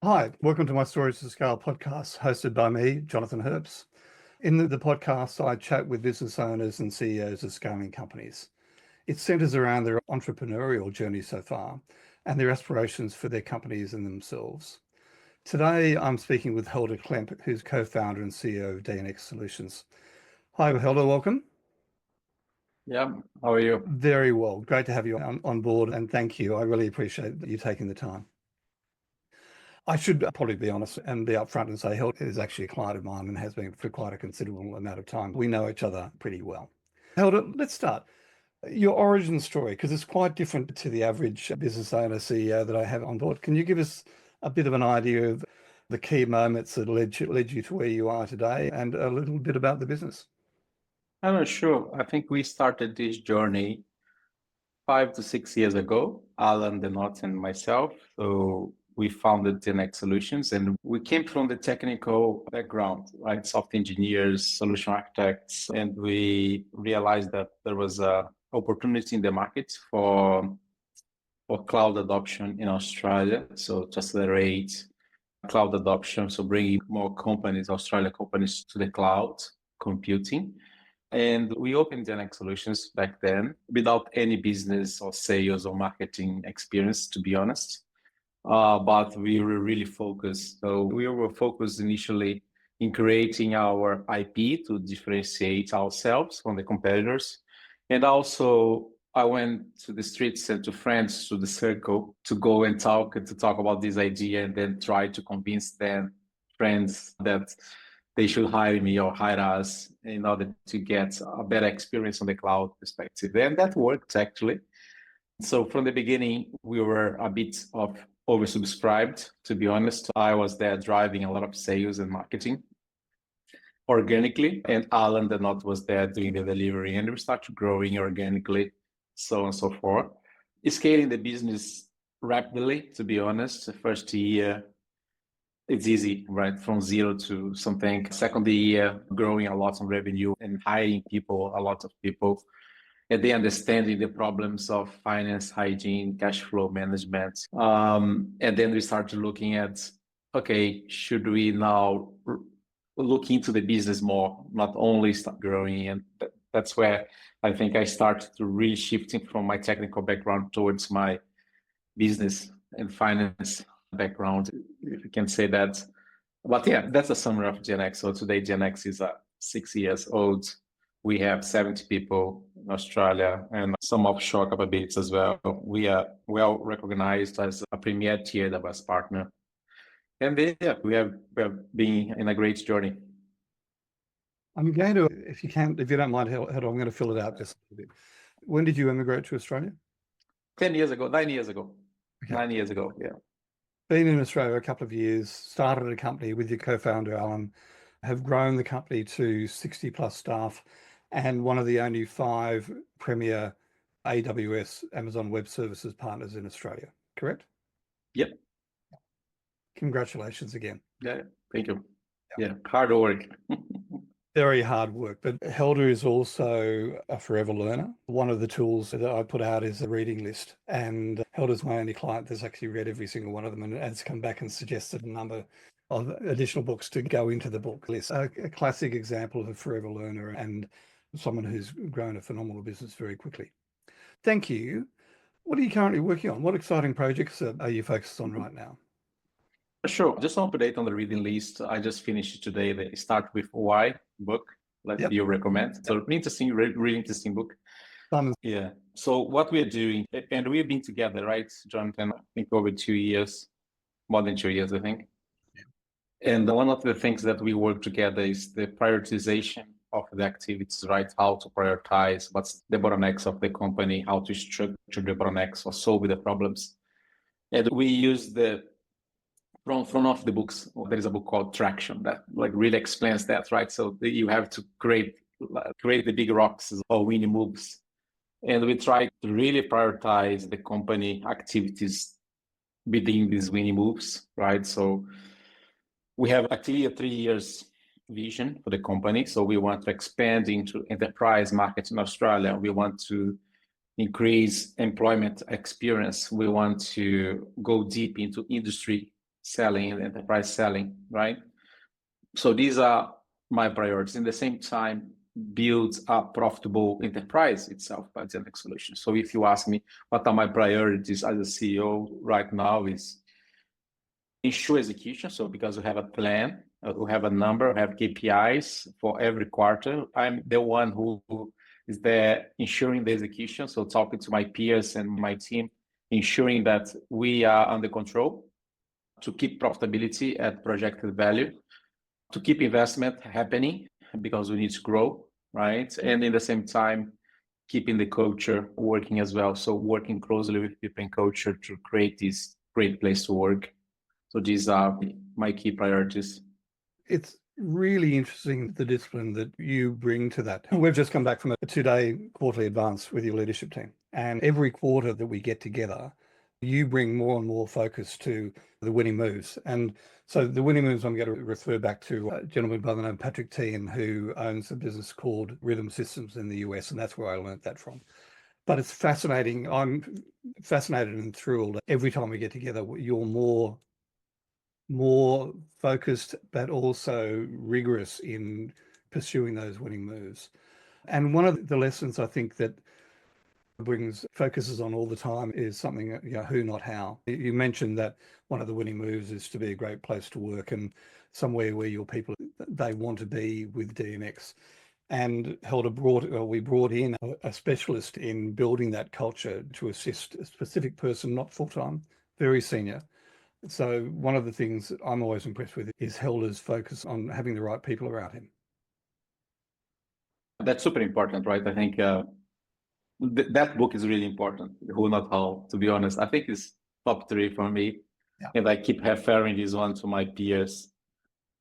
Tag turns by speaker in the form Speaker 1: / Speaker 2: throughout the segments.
Speaker 1: Hi, welcome to my Stories to Scale podcast, hosted by me, Jonathan Herbst. In the podcast, I chat with business owners and CEOs of scaling companies. It centers around their entrepreneurial journey so far and their aspirations for their companies and themselves. Today, I'm speaking with Helder Klemp, who's co-founder and CEO of DNX Solutions. Hi, Helder, welcome.
Speaker 2: Yeah, how are you?
Speaker 1: Very well. Great to have you on board, and thank you. I really appreciate you taking the time. I should probably be honest and be upfront and say Helder is actually a client of mine and has been for quite a considerable amount of time. We know each other pretty well. Helder, let's start. Your origin story, because it's quite different to the average business owner, CEO that I have on board. Can you give us a bit of an idea of the key moments that led you to where you are today and a little bit about the business?
Speaker 2: I'm not sure. I think we started this journey 5 to 6 years ago, Alan, Denot, and myself. So we founded DNX Solutions, and we came from the technical background, right? Software engineers, solution architects, and we realized that there was a opportunity in the market for cloud adoption in Australia. So to accelerate cloud adoption, so bringing more companies, Australian companies, to the cloud computing. And we opened DNX Solutions back then without any business or sales or marketing experience, to be honest. But we were really focused. So we were focused initially in creating our IP to differentiate ourselves from the competitors. And also, I went to the streets and to friends, to the circle, to go and talk about this idea, and then try to convince them, friends, that they should hire me or hire us in order to get a better experience on the cloud perspective. And that worked, actually. So from the beginning, we were a bit of oversubscribed, to be honest. I was there driving a lot of sales and marketing organically, and Alan Denot was there doing the delivery, and we started growing organically, so on and so forth. Scaling the business rapidly, to be honest. The first year, it's easy, right? From zero to something. Second year, growing a lot on revenue and hiring people, a lot of people, and they understanding the problems of finance, hygiene, cash flow management. And then we started looking at, okay, should we now look into the business more, not only start growing? And that's where I think I started to really shifting from my technical background towards my business and finance background, if you can say that. But yeah, that's a summary of DNX. So today DNX is 6 years old. We have 70 people in Australia and some offshore capabilities as well. We are well recognized as a premier tier AWS partner. And yeah, we have been in a great journey.
Speaker 1: I'm going to, if you don't mind, Helder, I'm going to fill it out just a little bit. When did you immigrate to Australia?
Speaker 2: 9 years ago. Okay. 9 years ago, yeah.
Speaker 1: Been in Australia a couple of years, started a company with your co-founder, Alan, have grown the company to 60 plus staff and one of the only 5 premier AWS, Amazon Web Services partners in Australia, correct?
Speaker 2: Yep.
Speaker 1: Congratulations again.
Speaker 2: Yeah, thank you. Yeah, hard work.
Speaker 1: Very hard work, but Helder is also a forever learner. One of the tools that I put out is a reading list, and Helder's my only client that's actually read every single one of them and has come back and suggested a number of additional books to go into the book list. A classic example of a forever learner and someone who's grown a phenomenal business very quickly. Thank you. What are you currently working on? What exciting projects are you focused on right now?
Speaker 2: Sure. Just an update on the reading list. I just finished today the Start With Why book that you recommend. So interesting, really interesting book. Yeah. So what we're doing, and we've been together, right, Jonathan, I think over 2 years, more than 2 years, I think. Yeah. And one of the things that we work together is the prioritization of the activities, right? How to prioritize, what's the bottlenecks of the company, how to structure the bottlenecks or solve the problems. And we use from one of the books, there is a book called Traction that like really explains that, right? So you have to create the big rocks or winning moves. And we try to really prioritize the company activities within these winning moves, right? So we have actually a 3 years vision for the company. So we want to expand into enterprise market in Australia. We want to increase employment experience. We want to go deep into industry selling and enterprise selling, right? So these are my priorities. In the same time, build a profitable enterprise itself by DNX Solutions. So if you ask me what are my priorities as a CEO right now is ensure execution. So because we have a plan, we have a number, we have KPIs for every quarter. I'm the one who is there ensuring the execution. So talking to my peers and my team, ensuring that we are under control to keep profitability at projected value, to keep investment happening because we need to grow, right? And in the same time, keeping the culture working as well. So working closely with people in culture to create this great place to work. So these are my key priorities.
Speaker 1: It's really interesting, the discipline that you bring to that. We've just come back from a 2-day quarterly advance with your leadership team. And every quarter that we get together, you bring more and more focus to the winning moves. And so the winning moves, I'm going to refer back to a gentleman by the name of Patrick Teahan, who owns a business called Rhythm Systems in the US. And that's where I learned that from. But it's fascinating. I'm fascinated and thrilled every time we get together. You're more focused, but also rigorous in pursuing those winning moves. And one of the lessons I think that focuses on all the time is something, who, not how. You mentioned that one of the winning moves is to be a great place to work and somewhere where your people, they want to be with DNX. And we brought in a specialist in building that culture to assist a specific person, not full-time, very senior. So one of the things I'm always impressed with is Helder's focus on having the right people around him.
Speaker 2: That's super important, right? I think that book is really important, Who Not How, to be honest. I think it's top 3 for me. Yeah. And I keep referring this one to my peers.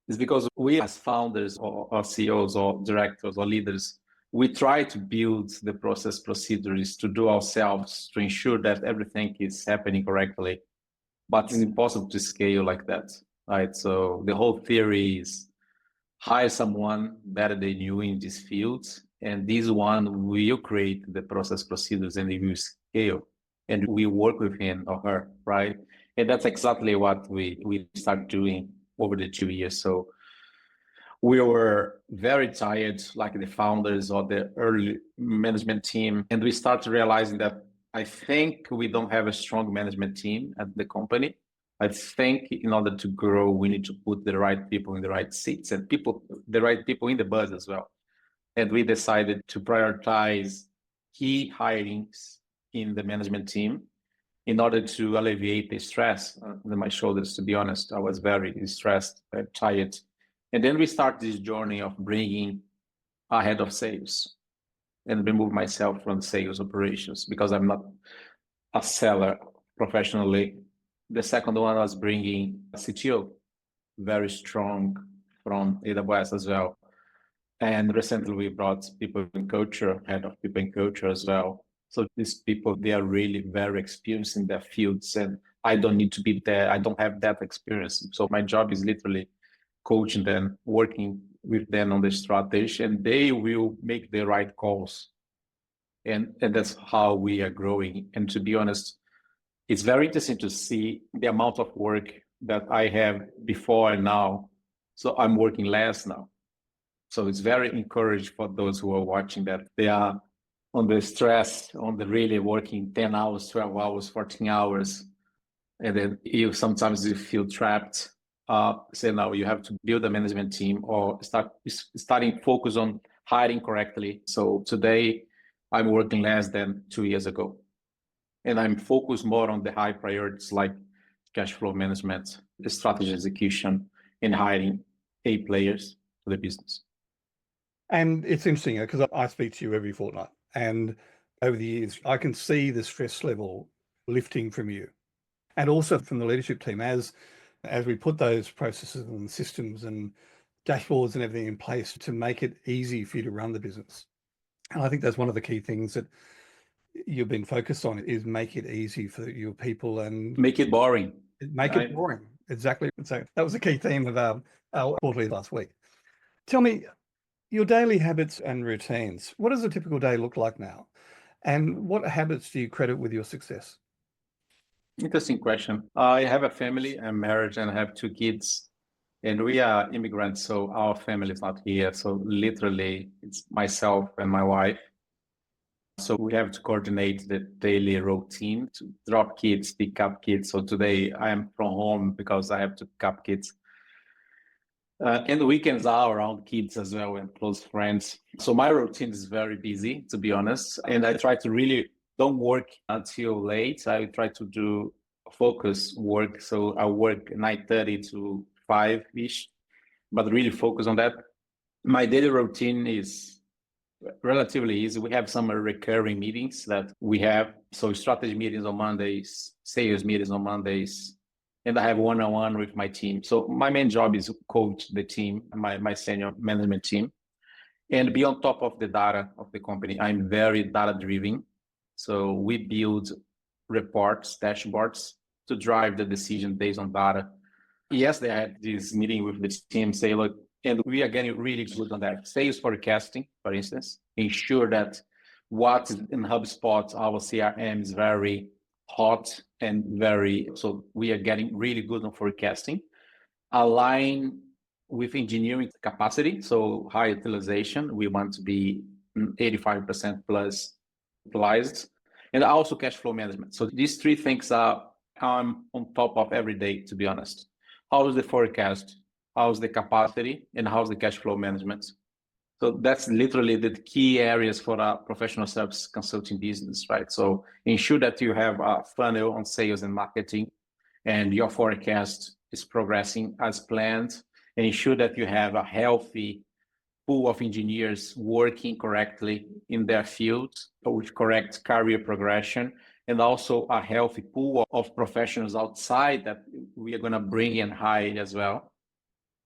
Speaker 2: It's because we as founders or CEOs or directors or leaders, we try to build the process procedures to do ourselves to ensure that everything is happening correctly. But it's impossible to scale like that, right? So the whole theory is hire someone better than you in this field, and this one will create the process procedures and it will scale, and we work with him or her, right? And that's exactly what we start doing over the 2 years. So we were very tired, like the founders or the early management team, and we started realizing that I think we don't have a strong management team at the company. I think in order to grow, we need to put the right people in the right seats and the right people in the bus as well. And we decided to prioritize key hirings in the management team in order to alleviate the stress on my shoulders. To be honest, I was very stressed, very tired. And then we start this journey of bringing a head of sales and remove myself from sales operations because I'm not a seller professionally. The second one was bringing a CTO, very strong from AWS as well. And recently we brought people in culture, head of people in culture as well. So these people, they are really very experienced in their fields, and I don't need to be there. I don't have that experience. So my job is literally coaching them, working with them on the strategy, and they will make the right calls. And that's how we are growing. And to be honest, it's very interesting to see the amount of work that I have before and now. So I'm working less now. So it's very encouraging for those who are watching that they are on the stress, on the really working 10 hours, 12 hours, 14 hours. And then sometimes you feel trapped. Say now you have to build a management team or starting focus on hiring correctly. So today I'm working less than 2 years ago. And I'm focused more on the high priorities like cash flow management, strategy execution, and hiring A players for the business.
Speaker 1: And it's interesting because I speak to you every fortnight, and over the years, I can see the stress level lifting from you and also from the leadership team as we put those processes and systems and dashboards and everything in place to make it easy for you to run the business. And I think that's one of the key things that you've been focused on is make it easy for your people and
Speaker 2: make it boring.
Speaker 1: Make it boring. Exactly. So that was a key theme of our quarterly last week. Tell me your daily habits and routines. What does a typical day look like now? And what habits do you credit with your success?
Speaker 2: Interesting question. I have a family, I'm married, and I have 2 kids, and we are immigrants, so our family is not here. So literally, it's myself and my wife. So we have to coordinate the daily routine to drop kids, pick up kids. So today I am from home because I have to pick up kids. And the weekends are around kids as well and close friends. So my routine is very busy, to be honest. And I try to really don't work until late. I try to do focus work. So I work 9:30 to 5-ish, but really focus on that. My daily routine is relatively easy. We have some recurring meetings that we have. So strategy meetings on Mondays, sales meetings on Mondays, and I have one-on-one with my team. So my main job is to coach the team, my senior management team, and be on top of the data of the company. I'm very data-driven. So we build reports, dashboards to drive the decision based on data. Yesterday, I had this meeting with the team, say, look, and we are getting really good on that. Sales forecasting, for instance, ensure that what's in HubSpot, our CRM is very hot and so we are getting really good on forecasting. Align with engineering capacity, so high utilization. We want to be 85% plus utilized, and also cash flow management. So these 3 things are I'm on top of every day, to be honest. How's the forecast? How's the capacity? And how's the cash flow management? So that's literally the key areas for a professional service consulting business, right? So ensure that you have a funnel on sales and marketing and your forecast is progressing as planned, and ensure that you have a healthy pool of engineers working correctly in their fields with correct career progression, and also a healthy pool of professionals outside that we are going to bring in high as well.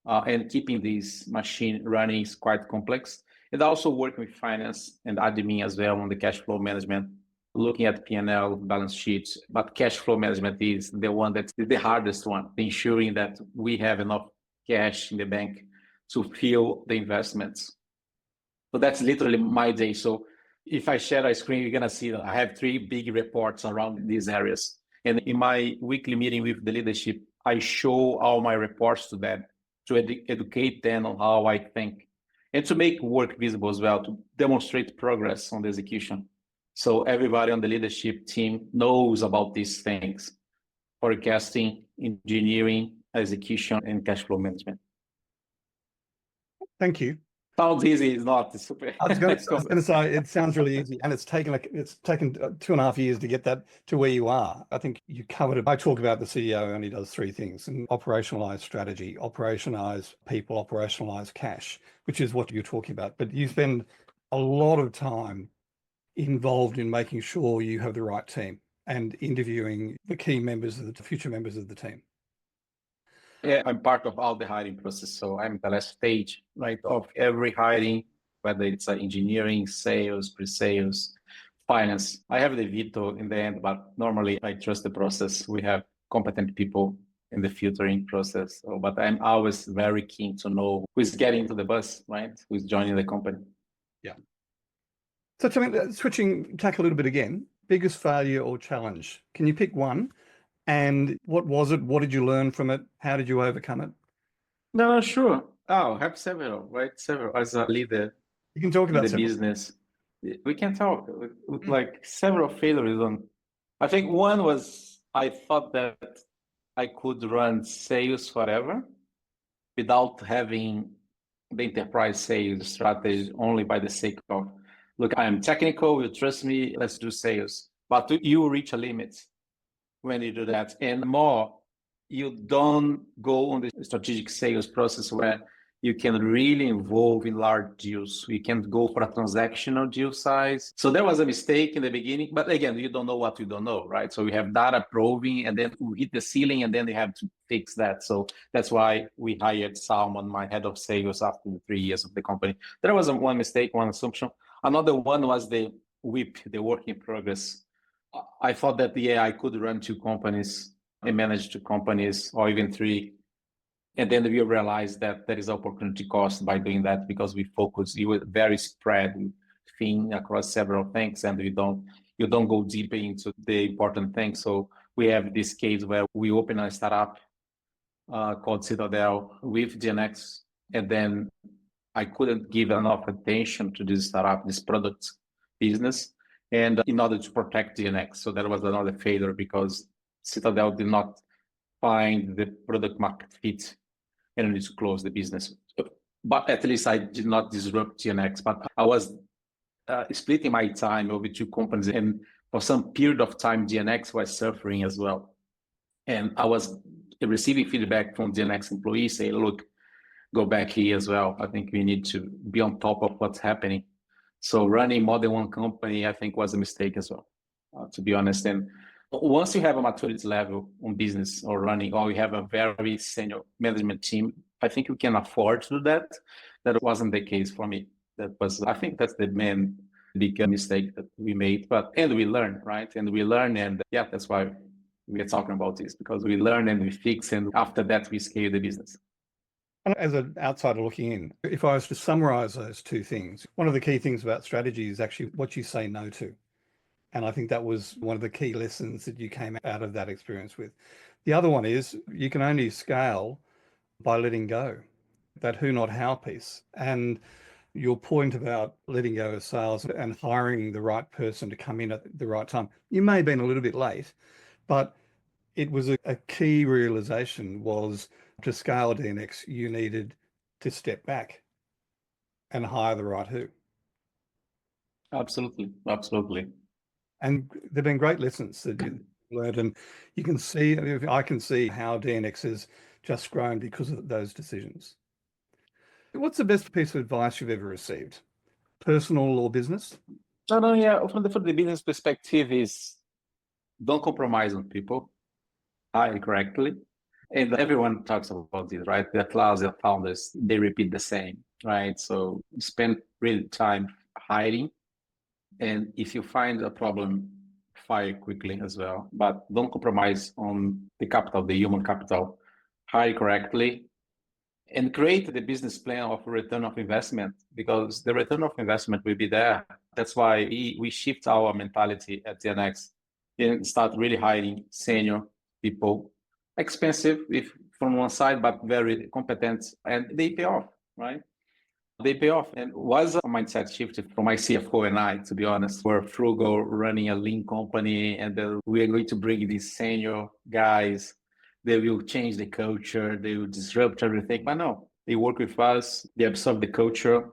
Speaker 2: And keeping this machine running is quite complex. And also working with finance and admin as well on the cash flow management, looking at P&L, balance sheets. But cash flow management is the one that's the hardest one, ensuring that we have enough cash in the bank to fuel the investments. So that's literally my day. So if I share a screen, you're going to see that I have 3 big reports around these areas. And in my weekly meeting with the leadership, I show all my reports to them to educate them on how I think and to make work visible as well, to demonstrate progress on the execution. So everybody on the leadership team knows about these things: forecasting, engineering, execution, and cash flow management.
Speaker 1: Thank you.
Speaker 2: Sounds easy, it's not super.
Speaker 1: I was going to say it sounds really easy, and it's taken 2.5 years to get that to where you are. I think you covered it. I talk about the CEO only does 3 things: and operationalize strategy, operationalize people, operationalize cash, which is what you're talking about. But you spend a lot of time involved in making sure you have the right team and interviewing the key members of the future members of the team.
Speaker 2: Yeah, I'm part of all the hiring process. So I'm the last stage, right, of every hiring, whether it's engineering, sales, pre-sales, finance. I have the veto in the end, but normally I trust the process. We have competent people in the filtering process. So, but I'm always very keen to know who's getting to the bus, right? Who's joining the company.
Speaker 1: Yeah. So tell me, switching tack a little bit again, biggest failure or challenge. Can you pick one? And what was it? What did you learn from it? How did you overcome it?
Speaker 2: No, sure. Oh, I have several, right? Several as a leader.
Speaker 1: You can talk about
Speaker 2: the business. We can talk like several failures on. I think one was I thought that I could run sales forever without having the enterprise sales strategy only by the sake of, look, I am technical, you trust me, let's do sales. But you reach a limit when you do that. And more, you don't go on the strategic sales process where you can really involve in large deals. You can go for a transactional deal size. So there was a mistake in the beginning, but again, you don't know what you don't know, right? So we have data proving, and then we hit the ceiling, and then you have to fix that. So that's why we hired Salman, my head of sales, after the 3 years of the company. There was one mistake, one assumption. Another one was the WIP, the work in progress. I thought that I could run 2 companies and manage 2 companies, or even 3. And then we realized that there is opportunity cost by doing that, because we were very spread thin across several things, and you don't go deep into the important things. So We have this case where we open a startup called Citadel with DNX, and then I couldn't give enough attention to this startup, this product business, and in order to protect DNX. So that was another failure because Citadel did not find the product market fit and I need to close the business. But at least I did not disrupt DNX, but I was splitting my time over two companies. And for some period of time, DNX was suffering as well. And I was receiving feedback from DNX employees saying, look, go back here as well. I think we need to be on top of what's happening. So running more than one company, I think was a mistake as well, to be honest. And once you have a maturity level on business or running, or you have a very senior management team, I think you can afford to do that. That wasn't the case for me. I think that's the main big mistake that we made, and we learn, right? And we learn, and yeah, that's why we are talking about this, because we learn and we fix, and after that we scale the business.
Speaker 1: And as an outsider looking in, if I was to summarize those two things, one of the key things about strategy is actually what you say no to. And I think that was one of the key lessons that you came out of that experience with. The other one is you can only scale by letting go, that who, not how piece. And your point about letting go of sales and hiring the right person to come in at the right time. You may have been a little bit late, but it was a key realization was to scale DNX, you needed to step back and hire the right who.
Speaker 2: Absolutely. Absolutely.
Speaker 1: And there've been great lessons that you learned, and you can see, I can see how DNX has just grown because of those decisions. What's the best piece of advice you've ever received, personal or business?
Speaker 2: No, yeah. From the business perspective is don't compromise on people, hire correctly. And everyone talks about this, right? The class, the founders, they repeat the same, right? So spend real time hiring. And if you find a problem, fire quickly as well. But don't compromise on the capital, the human capital. Hire correctly and create the business plan of return of investment, because the return of investment will be there. That's why we shift our mentality at DNX and start really hiring senior people, expensive if from one side, but very competent, and they pay off, right? They pay off. And was a mindset shift from my CFO and I, to be honest. We're frugal, running a lean company, and we are going to bring these senior guys. They will change the culture, they will disrupt everything. But no, they work with us, they absorb the culture,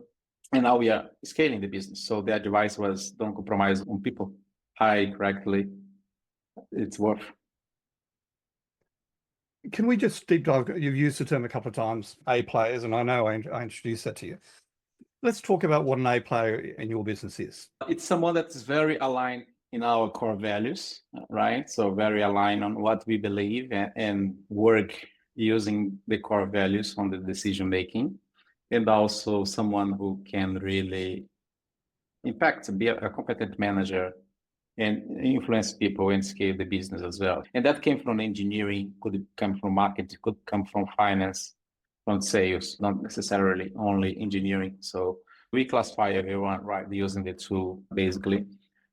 Speaker 2: and now we are scaling the business. So the advice was don't compromise on people. Hire correctly. It's worth.
Speaker 1: Can we just deep dive? You've used the term a couple of times, A players, and I know I introduced that to you. Let's talk about what an A player in your business is.
Speaker 2: It's someone that is very aligned in our core values, right? So very aligned on what we believe and work using the core values on the decision making, and also someone who can really, in fact, be a competent manager and influence people and scale the business as well. And that came from engineering, could come from marketing, could come from finance, from sales, not necessarily only engineering. So we classify everyone, right, using the tool basically.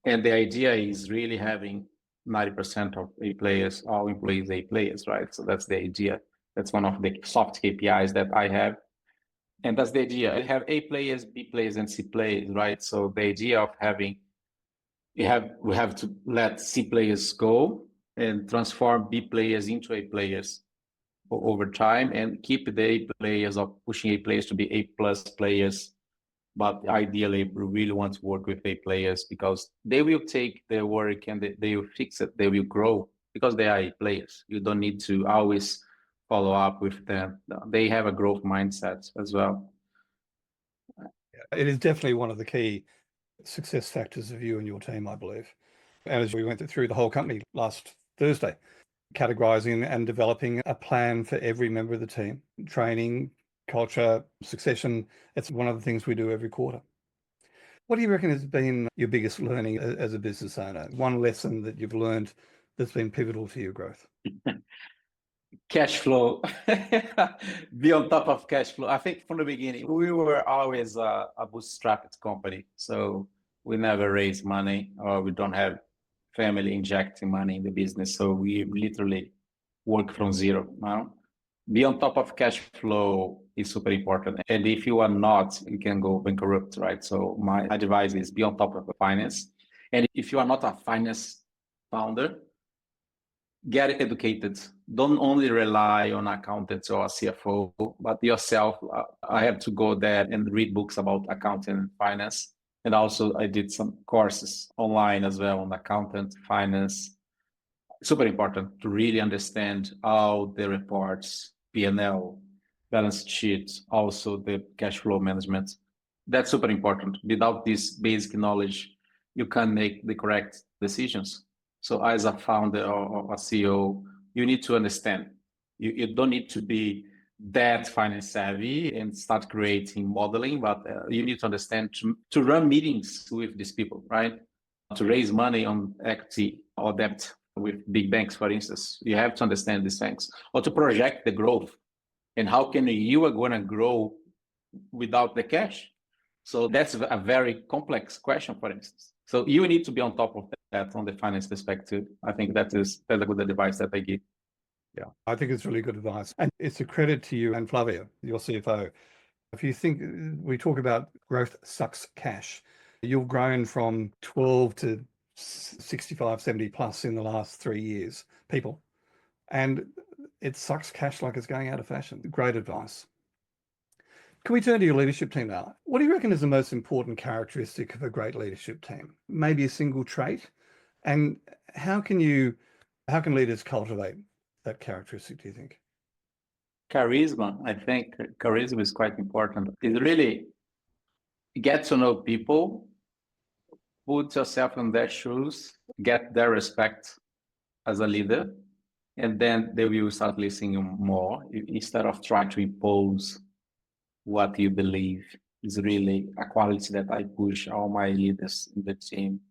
Speaker 2: And the idea is really having 90% of A players, all employees A players, right? So that's the idea. That's one of the soft KPIs that I have. And that's the idea. I have A players, B players, and C players, right? So the idea of having we have to let C players go and transform B players into A players over time, and keep the A players of pushing A players to be A plus players. But ideally, we really want to work with A players because they will take their work and they will fix it. They will grow because they are A players. You don't need to always follow up with them. They have a growth mindset as well.
Speaker 1: It is definitely one of the key success factors of you and your team, I believe. And as we went through the whole company last Thursday, categorizing and developing a plan for every member of the team, training, culture, succession. It's one of the things we do every quarter. What do you reckon has been your biggest learning as a business owner? One lesson that you've learned that's been pivotal to your growth?
Speaker 2: Cash flow. Be on top of cash flow. I think from the beginning, we were always a bootstrapped company. So we never raise money, or we don't have family injecting money in the business. So we literally work from zero now. Be on top of cash flow is super important. And if you are not, you can go bankrupt, right? So my advice is be on top of the finance. And if you are not a finance founder, get educated. Don't only rely on accountants or a CFO, but yourself. I have to go there and read books about accounting and finance. And also I did some courses online as well on accountant, finance. Super important to really understand all the reports, P&L, balance sheet, also the cash flow management. That's super important. Without this basic knowledge, you can't make the correct decisions. So as a founder or a CEO, you need to understand. You don't need to be that finance savvy and start creating modeling, but you need to understand to run meetings with these people, right? To raise money on equity or debt with big banks, for instance, you have to understand these things, or to project the growth and how can you are going to grow without the cash. So that's a very complex question, for instance. So you need to be on top of that from the finance perspective. I think that's a good advice that I give.
Speaker 1: Yeah, I think it's really good advice. And it's a credit to you and Flavia, your CFO. If you think we talk about growth sucks cash, you've grown from 12 to 65, 70 plus in the last 3 years, people. And it sucks cash like it's going out of fashion. Great advice. Can we turn to your leadership team now? What do you reckon is the most important characteristic of a great leadership team? Maybe a single trait? And how can leaders cultivate that characteristic, do you think?
Speaker 2: Charisma. I think charisma is quite important. It's really get to know people, put yourself in their shoes, get their respect as a leader, and then they will start listening more instead of trying to impose what you believe. Is really a quality that I push all my leaders in the team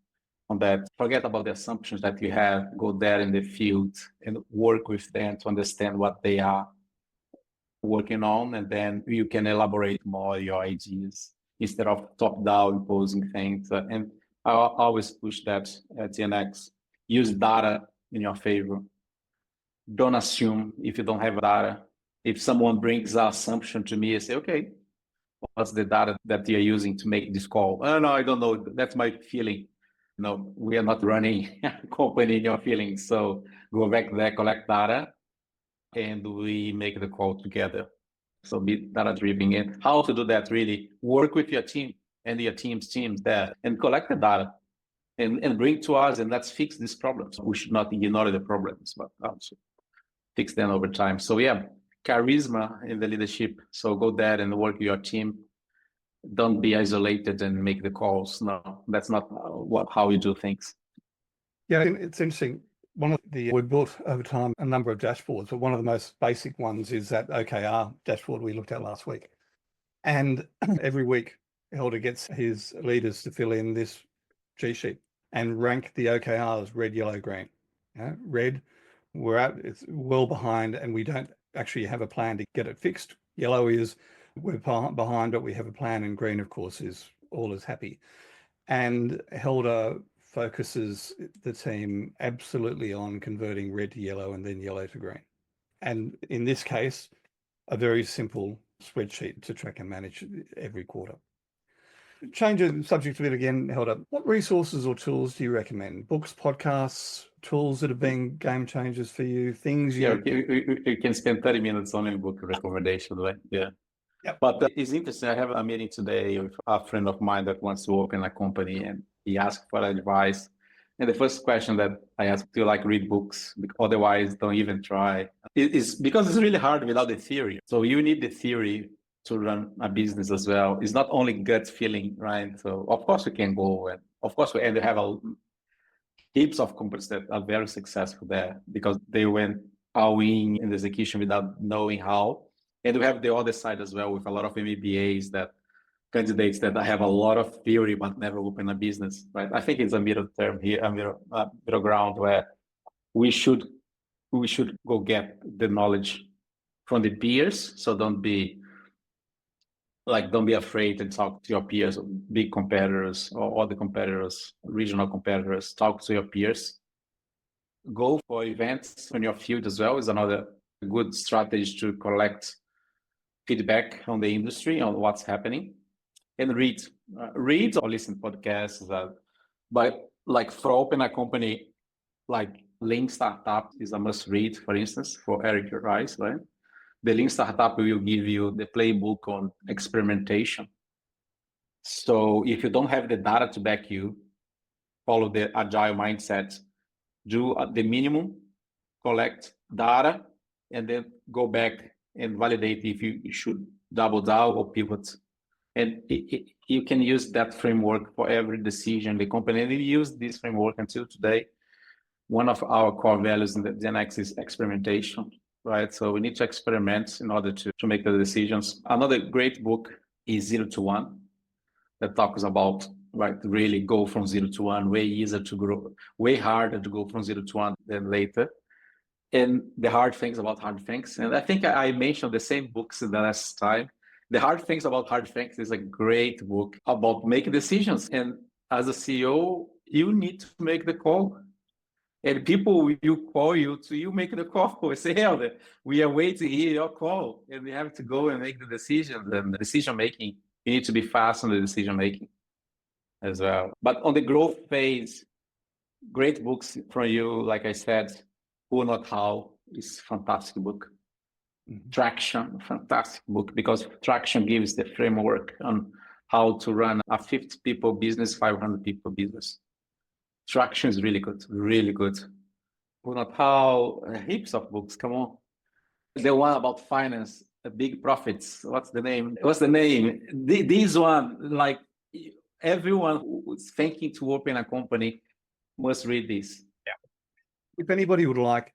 Speaker 2: on that. Forget about the assumptions that you have, go there in the field and work with them to understand what they are working on, and then you can elaborate more your ideas instead of top-down imposing things. And I always push that at DNX. Use data in your favor. Don't assume if you don't have data. If someone brings an assumption to me, I say, okay, what's the data that you're using to make this call? Oh, no, I don't know. That's my feeling. No, we are not running a company in your feelings. So go back there, collect data, and we make the call together. So be data driven. And how to do that really? Work with your team and your teams there and collect the data and bring to us, and let's fix these problems. We should not ignore the problems, but also fix them over time. So yeah, charisma in the leadership. So go there and work with your team. Don't be isolated and make the calls. No, that's not how you do things.
Speaker 1: Yeah, it's interesting. We built over time a number of dashboards, but one of the most basic ones is that OKR dashboard we looked at last week. And every week, Helder gets his leaders to fill in this G sheet and rank the OKRs red, yellow, green. Red, it's well behind and we don't actually have a plan to get it fixed. Yellow is we're behind, but we have a plan. And green, of course, is all is happy. And Helder focuses the team absolutely on converting red to yellow and then yellow to green. And in this case, a very simple spreadsheet to track and manage every quarter. Change the subject a bit again, Helder. What resources or tools do you recommend? Books, podcasts, tools that have been game changers for you, things you...
Speaker 2: Yeah, you can spend 30 minutes on a book recommendation, right? Yeah. Yep. But it's interesting. I have a meeting today with a friend of mine that wants to open a company, and he asked for advice. And the first question that I asked, do you like read books? Otherwise, don't even try. It's because it's really hard without the theory. So you need the theory to run a business as well. It's not only gut feeling, right? So of course we can go, and of course we have heaps of companies that are very successful there because they went all in the execution without knowing how. And we have the other side as well with a lot of MBAs candidates that have a lot of theory but never open a business, right? I think it's a middle term here, a middle ground where we should go get the knowledge from the peers. So don't be Like, don't be afraid to talk to your peers, big competitors or other competitors, regional competitors. Talk to your peers. Go for events in your field as well is another good strategy to collect feedback on the industry, on what's happening. And read or listen to podcasts. But like for open a company, like Lean Startup is a must read, for instance, for Eric Rice, right? The Lean Startup will give you the playbook on experimentation. So if you don't have the data to back you, follow the agile mindset, do the minimum, collect data, and then go back and validate if you should double down or pivot. And you can use that framework for every decision the company. And we use this framework until today. One of our core values in the DNX is experimentation, right? So we need to experiment in order to make the decisions. Another great book is 0 to 1 that talks about, right, really go from 0 to 1, way easier to grow, way harder to go from 0 to 1 than later. And the hard things about hard things. And I think I mentioned the same books the last time. The Hard Things About Hard Things is a great book about making decisions. And as a CEO, you need to make the call. And people will call you to you make the call. We say, hey, we are waiting to hear your call. And we have to go and make the decisions. And the decision making, you need to be fast on the decision making as well. But on the growth phase, great books from you, like I said, Who Not How is a fantastic book. Traction, fantastic book, because Traction gives the framework on how to run a 50 people business, 500 people business. Traction is really good, really good. Who Not How, heaps of books, come on. The one about finance, big profits, what's the name? This one, like everyone who's thinking to open a company must read this.
Speaker 1: Yeah. If anybody would like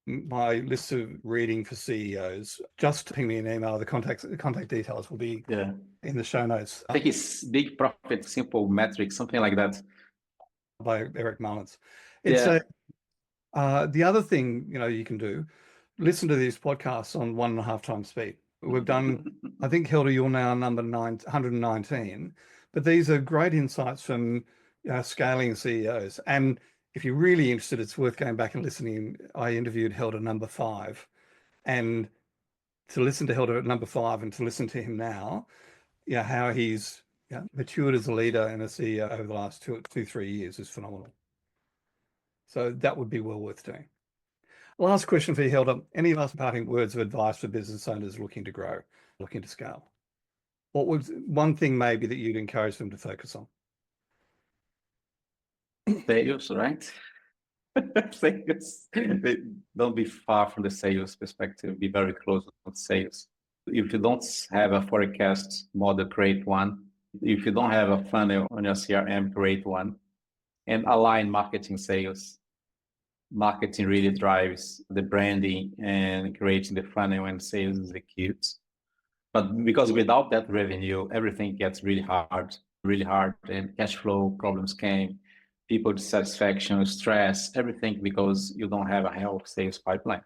Speaker 1: my list of reading for CEOs, just ping me an email. The contact details will be in the show notes.
Speaker 2: I think it's Big Profit, Simple Metrics, something like that.
Speaker 1: By Eric Mullins. It's the other thing, you can do, listen to these podcasts on 1.5 times speed. We've done, I think, Hilda, you're now number 119, but these are great insights from scaling CEOs. And if you're really interested, it's worth going back and listening. I interviewed Hilda number 5, and to listen to Hilda at number 5 and to listen to him now, how he's matured as a leader and a CEO over the last 2-3 years is phenomenal. So that would be well worth doing. Last question for you, Hilda. Any last parting words of advice for business owners looking to grow, looking to scale? What was one thing maybe that you'd encourage them to focus on?
Speaker 2: Sales, right? Sales. Don't be far from the sales perspective. Be very close with sales. If you don't have a forecast model, create one. If you don't have a funnel on your CRM, create one. And align marketing sales. Marketing really drives the branding and creating the funnel, and sales executes. But because without that revenue, everything gets really hard, and cash flow problems came, people dissatisfaction, stress, everything, because you don't have a healthy sales pipeline.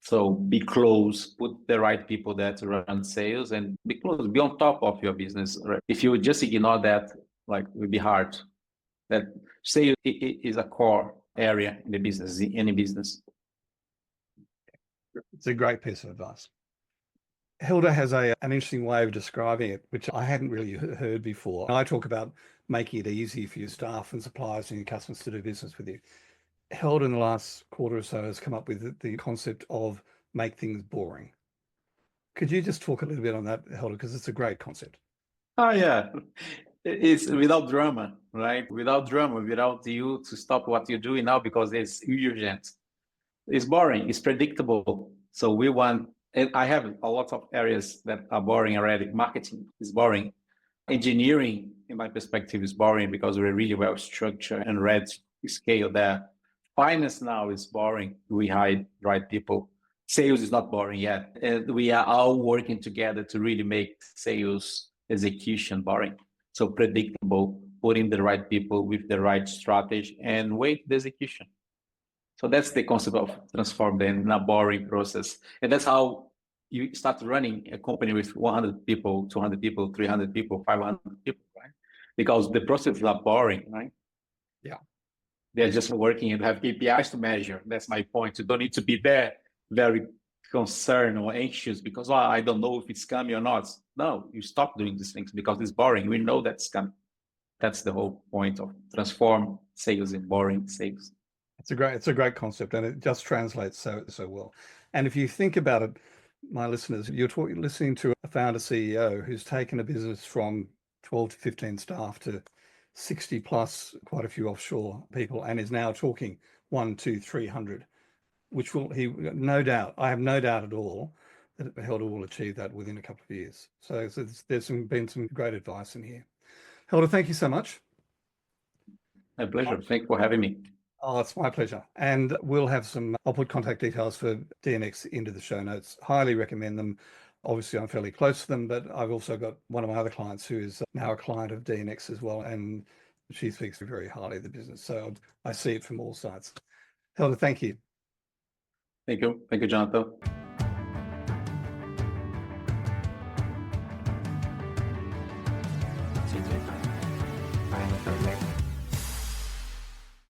Speaker 2: So be close, put the right people there to run sales, and be close, be on top of your business. Right? If you just ignore that, like, it would be hard. That sales is a core area in the business, in any business.
Speaker 1: It's a great piece of advice. Hilda has an interesting way of describing it, which I hadn't really heard before. I talk about making it easy for your staff and suppliers and your customers to do business with you. Hilda, in the last quarter or so, has come up with the concept of make things boring. Could you just talk a little bit on that, Hilda, because it's a great concept?
Speaker 2: Oh, yeah. It's without drama, right? Without drama, without you to stop what you're doing now because it's urgent. It's boring, it's predictable. So we want, and I have a lot of areas that are boring already. Marketing is boring. Engineering, in my perspective, is boring because we're really well structured and ready to scale there. Finance now is boring. We hire right people. Sales is not boring yet. And we are all working together to really make sales execution boring. So predictable, putting the right people with the right strategy and wait the execution. So that's the concept of transform them in a boring process. And that's how you start running a company with 100 people, 200 people, 300 people, 500 people, right? Because the processes are boring, right?
Speaker 1: Yeah.
Speaker 2: They're just working and have KPIs to measure. That's my point. You don't need to be there very concerned or anxious because, oh, I don't know if it's coming or not. No, you stop doing these things because it's boring. We know that's coming. That's the whole point of transform sales in boring sales.
Speaker 1: It's a great concept, and it just translates so well. And if you think about it, my listeners, you're listening to a founder CEO who's taken a business from 12 to 15 staff to 60 plus, quite a few offshore people, and is now talking 100, 200, 300, which will, no doubt, I have no doubt at all that Helder will achieve that within a couple of years. So there's been some great advice in here. Helder, thank you so much.
Speaker 2: My pleasure. Thank you for having me.
Speaker 1: Oh, it's my pleasure. And I'll put contact details for DNX into the show notes. Highly recommend them. Obviously, I'm fairly close to them, but I've also got one of my other clients who is now a client of DNX as well. And she speaks very highly of the business. So I see it from all sides. Helder, thank you.
Speaker 2: Thank you. Thank you, Jonathan.
Speaker 3: Bye.